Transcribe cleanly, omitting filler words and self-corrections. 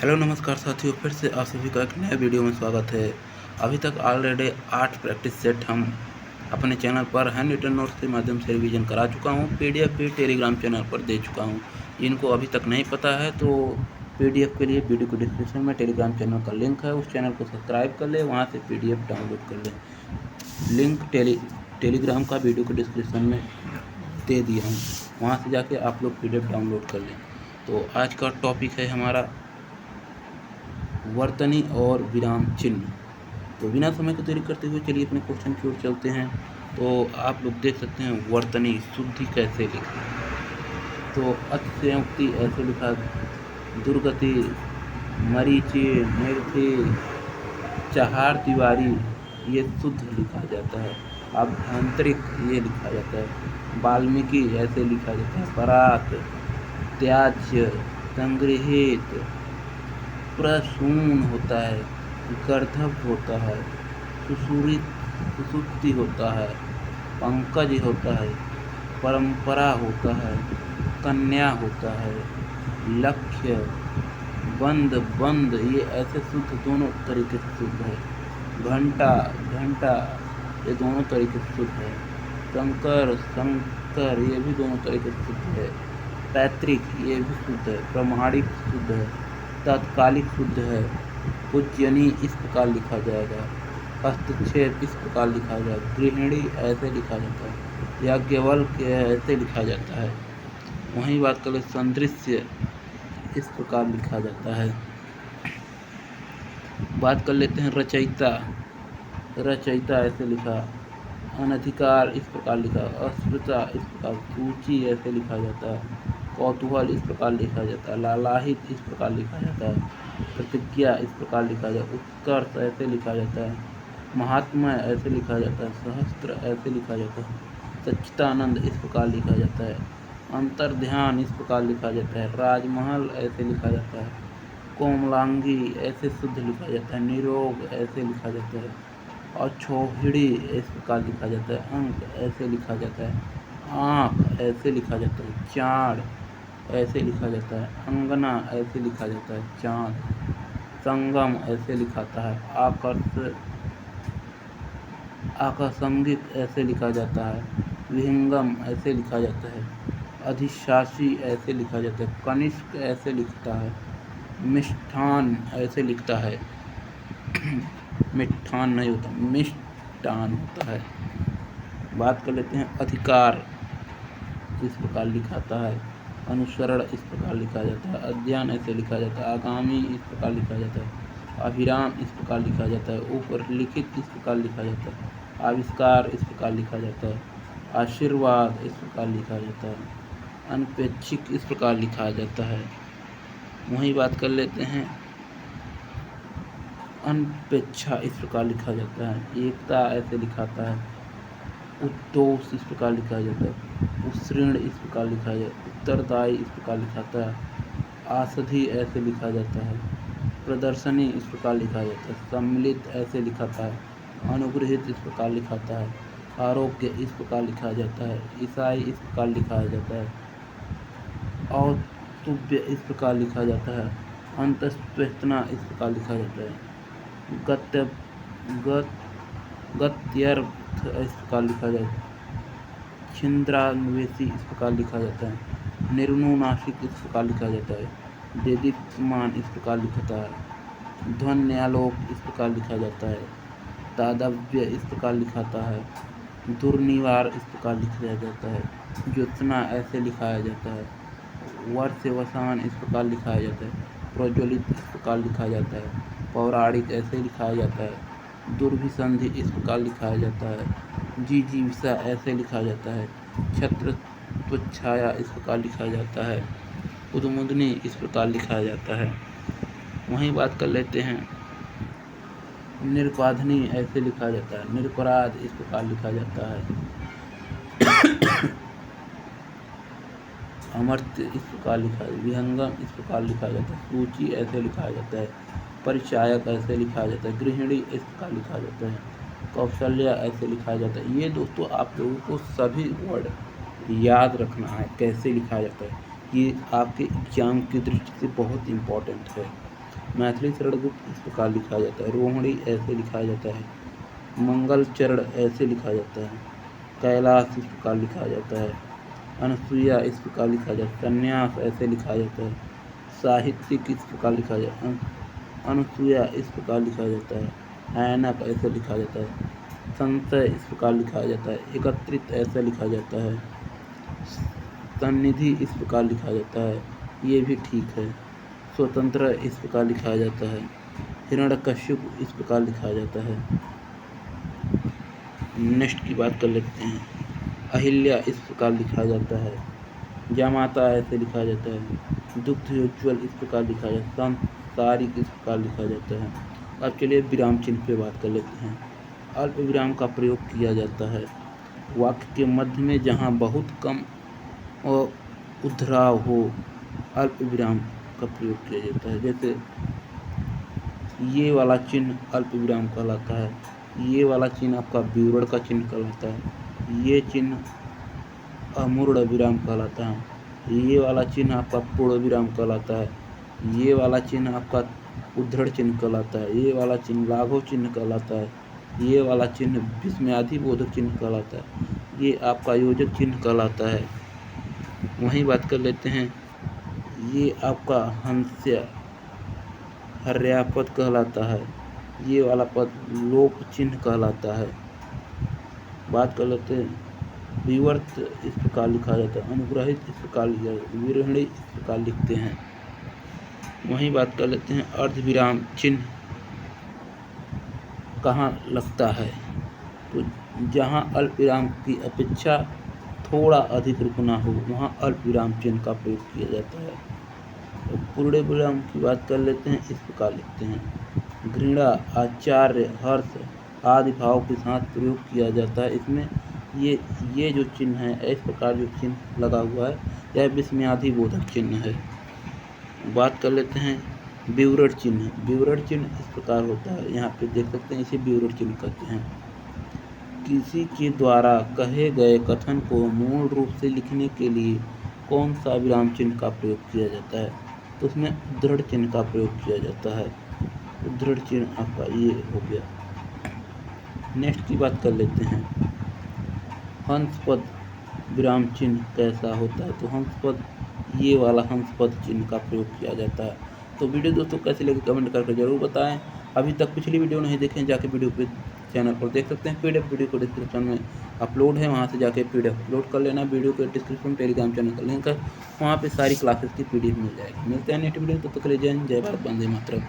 Hello नमस्कार साथियों, फिर से आप सभी का एक नए वीडियो में स्वागत है। अभी तक ऑलरेडी 8 प्रैक्टिस सेट हम अपने चैनल पर हैंड रिटन नोट्स के माध्यम से रिवीजन करा चुका हूँ। पीडीएफ भी टेलीग्राम चैनल पर दे चुका हूँ। इनको अभी तक नहीं पता है तो पीडीएफ के लिए वीडियो को डिस्क्रिप्शन में टेलीग्राम चैनल का लिंक है, उस चैनल को सब्सक्राइब कर ले, वहाँ से पीडीएफ डाउनलोड कर लें। लिंक टेलीग्राम का वीडियो को डिस्क्रिप्शन में दे दिया हूँ, वहाँ से जाके आप लोग पीडीएफ डाउनलोड कर लें। तो आज का टॉपिक है हमारा वर्तनी और विराम चिन्ह। तो बिना समय को देरी करते हुए चलिए अपने क्वेश्चन की ओर चलते हैं। तो आप लोग देख सकते हैं वर्तनी शुद्धि कैसे लिखें। तो अतिशयोक्ति ऐसे लिखा, दुर्गति, मरीचि, निर्थि, चहार तिवारी ये शुद्ध लिखा जाता है। आभ्यंतरिक ये लिखा जाता है। वाल्मीकि ऐसे लिखा जाता है। परात, त्याज्य, संग्रहित, प्रसून होता है, गर्धव होता है, सुसुप्ति होता है, पंकज होता है, परंपरा होता है, कन्या होता है, लक्ष्य, बंद बंद ये ऐसे शुद्ध दोनों तरीके से शुद्ध है। घंटा ये दोनों तरीके से शुद्ध है। शंकर ये भी दोनों तरीके से शुद्ध है। पैतृक ये भी शुद्ध है। प्रमाणिक शुद्ध है। तात्कालिक शुद्ध है। पूज्यनी इस प्रकार लिखा जाएगा। हस्तक्षेप इस प्रकार लिखा जाएगा। गृहिणी ऐसे लिखा जाता है। याज्ञवल्क्य ऐसे लिखा जाता है। वहीं बात करें संदृश्य इस प्रकार लिखा जाता है। बात कर लेते हैं रचयिता ऐसे लिखा। अनधिकार इस प्रकार लिखा। अस्पृता इस प्रकार। सूची ऐसे लिखा जाता है। कौतूहल इस प्रकार लिखा जाता है। लालाहित इस प्रकार लिखा जाता है। प्रतिज्ञा इस प्रकार लिखा जाता है। उत्कर्ष ऐसे लिखा जाता है। महात्मा ऐसे लिखा जाता है। सहस्त्र ऐसे लिखा जाता है। सच्चिदानंद इस प्रकार लिखा जाता है। अंतर्ध्यान इस प्रकार लिखा जाता है। राजमहल ऐसे लिखा जाता है। कोमलांगी ऐसे शुद्ध लिखा जाता है। निरोग ऐसे लिखा जाता है। और छोहिड़ी इस प्रकार लिखा जाता है। अंक ऐसे लिखा जाता है। आँख ऐसे लिखा जाता है। चाँद ऐसे लिखा जाता है। अंगना ऐसे लिखा जाता है। चाँद। संगम ऐसे लिखाता है। आकर्षंगिक ऐसे लिखा जाता है। विहंगम ऐसे लिखा जाता है। अधिशासी ऐसे लिखा जाता है। कनिष्क ऐसे लिखता है। मिष्ठान ऐसे लिखता है। मिष्ठान नहीं होता, मिष्टान होता है। बात कर लेते हैं अधिकार इस प्रकार लिखाता है। अनुसरण इस प्रकार लिखा जाता है। अध्ययन ऐसे लिखा जाता है। आगामी इस प्रकार लिखा जाता है। अभिराम इस प्रकार लिखा जाता है। ऊपर लिखित इस प्रकार लिखा जाता है। आविष्कार इस प्रकार लिखा जाता है। आशीर्वाद इस प्रकार लिखा जाता है। अनपेक्षिक इस प्रकार लिखा जाता है। वहीं बात कर लेते हैं अनपेक्षा इस प्रकार लिखा जाता है। एकता ऐसे लिखाता है। उद्दोष इस प्रकार लिखा जाता है। उषृण इस प्रकार लिखा जाता है। उत्तरदायी इस प्रकार लिखाता है। आसधि ऐसे लिखा जाता है। प्रदर्शनी इस प्रकार लिखा जाता है। सम्मिलित ऐसे लिखाता है। अनुग्रहित इस प्रकार लिखाता है। आरोग्य इस प्रकार लिखा जाता है। ईसाई इस प्रकार लिखा जाता है। औतुब्य इस प्रकार लिखा जाता है। अंतस्वेतना इस प्रकार लिखा जाता है। गत्यर्थ इस प्रकार लिखा जाता है। छिंद्रान्वेषी इस प्रकार लिखा जाता है। निर्नुनासिक इस प्रकार लिखा जाता है। देदीप्यमान इस प्रकार लिखता है। ध्वन्यालोक इस प्रकार लिखा जाता है। दातव्य इस प्रकार लिखाता है। दुर्निवार इस प्रकार लिखा जाता है। ज्योत्सना ऐसे लिखाया जाता है। वर्षवसान इस प्रकार लिखाया जाता है। प्रज्वलित इस प्रकार लिखा जाता है। पौराणिक ऐसे लिखाया जाता है। दुर्भिसंधि इस प्रकार लिखाया जाता है। जिजीविषा ऐसे लिखा जाता है। छत्रत्वच्छाया इस प्रकार लिखा जाता है। उद्मुदनी इस प्रकार लिखाया जाता है। वहीं बात कर लेते हैं निरपाधनी ऐसे लिखा जाता है। निरपराध इस प्रकार लिखा जाता है। अमर्त्य इस प्रकार लिखा जाता है। विहंगम इस प्रकार लिखा जाता है। सूची ऐसे लिखा जाता है। परिचायक ऐसे लिखा जाता है। गृहिणी इस प्रकार लिखा जाता है। कौशल्या ऐसे लिखा जाता है। ये दोस्तों आप लोगों को सभी वर्ड याद रखना है कैसे लिखा जाता है। ये आपके एग्जाम की दृष्टि से बहुत इम्पोर्टेंट है। मैथिली शरण गुप्त इस प्रकार लिखा जाता है। रोहिणी ऐसे लिखा जाता है। मंगल चरण ऐसे लिखा जाता है। कैलाश इस प्रकार लिखा जाता है। अनुसुईया इस प्रकार लिखा जाता है। संन्यास ऐसे लिखा जाता है। साहित्यिक इस प्रकार लिखा जाता है। अनुसुईया इस प्रकार लिखा जाता है। ऐनक ऐसे लिखा जाता है। संशय इस प्रकार लिखा जाता है। एकत्रित ऐसे लिखा जाता है। सन्निधि इस प्रकार लिखा जाता है, ये भी ठीक है। स्वतंत्र इस प्रकार लिखा जाता है। हिरण्यकश्यप इस प्रकार लिखा जाता है। नेक्स्ट की बात कर लेते हैं। अहिल्या इस प्रकार लिखा जाता है। जामाता ऐसे लिखा जाता है। दुग्धोज्ज्वल इस प्रकार लिखा जाता है। सांसारिक इस प्रकार लिखा जाता है। अब चलिए विराम चिन्ह पे बात कर लेते हैं। अल्प विराम का प्रयोग किया जाता है वाक्य के मध्य में जहाँ बहुत कम और उद्धराव हो, अल्प विराम का प्रयोग किया जाता है। जैसे ये वाला चिन्ह अल्प विराम कहलाता है। ये वाला चिन्ह आपका विवरण का चिन्ह कहलाता है। ये चिन्ह अमूर्ण विराम कहलाता है। ये वाला चिन्ह आपका पूर्ण विराम कहलाता है। ये वाला चिन्ह आपका उद्धरण चिन्ह कहलाता है। ये वाला चिन्ह लाघव चिन्ह कहलाता है। ये वाला चिन्ह विस्मयादिबोधक चिन्ह कहलाता है। ये आपका योजक चिन्ह कहलाता है। वहीं बात कर लेते हैं, ये आपका हंस्य हर्यापद कहलाता है। ये वाला पद लोप चिन्ह कहलाता है। बात कर लेते हैं विवर्त इस प्रकार लिखा जाता है। अनुग्रहित इस प्रकार लिखा जाता है। विरहणी इस प्रकार लिखते हैं। वहीं बात कर लेते हैं अर्धविराम चिन्ह कहाँ लगता है, तो जहाँ अल्प विराम की अपेक्षा थोड़ा अधिक रुकना हो वहाँ अल्प विराम चिन्ह का प्रयोग किया जाता है। तो पूर्ण विराम की बात कर लेते हैं, इस प्रकार लिखते हैं। घृणा, आचार्य, हर्ष आदि भाव के साथ प्रयोग किया जाता है। इसमें ये जो चिन्ह है, इस प्रकार जो चिन्ह लगा हुआ है, यह विस्मयादिबोधक चिन्ह है। बात कर लेते हैं विवरण चिन्ह। विवरण चिन्ह इस प्रकार होता है, यहाँ पे देख सकते हैं, इसे विवरण चिन्ह कहते हैं। किसी के द्वारा कहे गए कथन को मूल रूप से लिखने के लिए कौन सा विराम चिन्ह का प्रयोग किया जाता है, तो उसमें उद्धरण चिन्ह का प्रयोग किया जाता है। उद्धरण चिन्ह आपका ये हो गया। नेक्स्ट की बात कर लेते हैं हंस पद विराम चिन्ह कैसा होता है, तो हंस पद ये वाला हंस पद चिन्ह का प्रयोग किया जाता है। तो वीडियो दोस्तों कैसे लगे कमेंट करके ज़रूर बताएं। अभी तक पिछली वीडियो नहीं देखें, जाके वीडियो पे चैनल पर देख सकते हैं। पीडीएफ वीडियो को डिस्क्रिप्शन में अपलोड है, वहाँ से जाके पीडीएफ अपलोड कर लेना। वीडियो के डिस्क्रिप्शन में टेलीग्राम चैनल का लिंक है, वहाँ पे सारी क्लासेस की पीडीएफ मिल जाएगी। मिलते हैं नेक्स्ट वीडियो, तब तक के लिए जय हिंद, जय भारत, वंदे मातरम।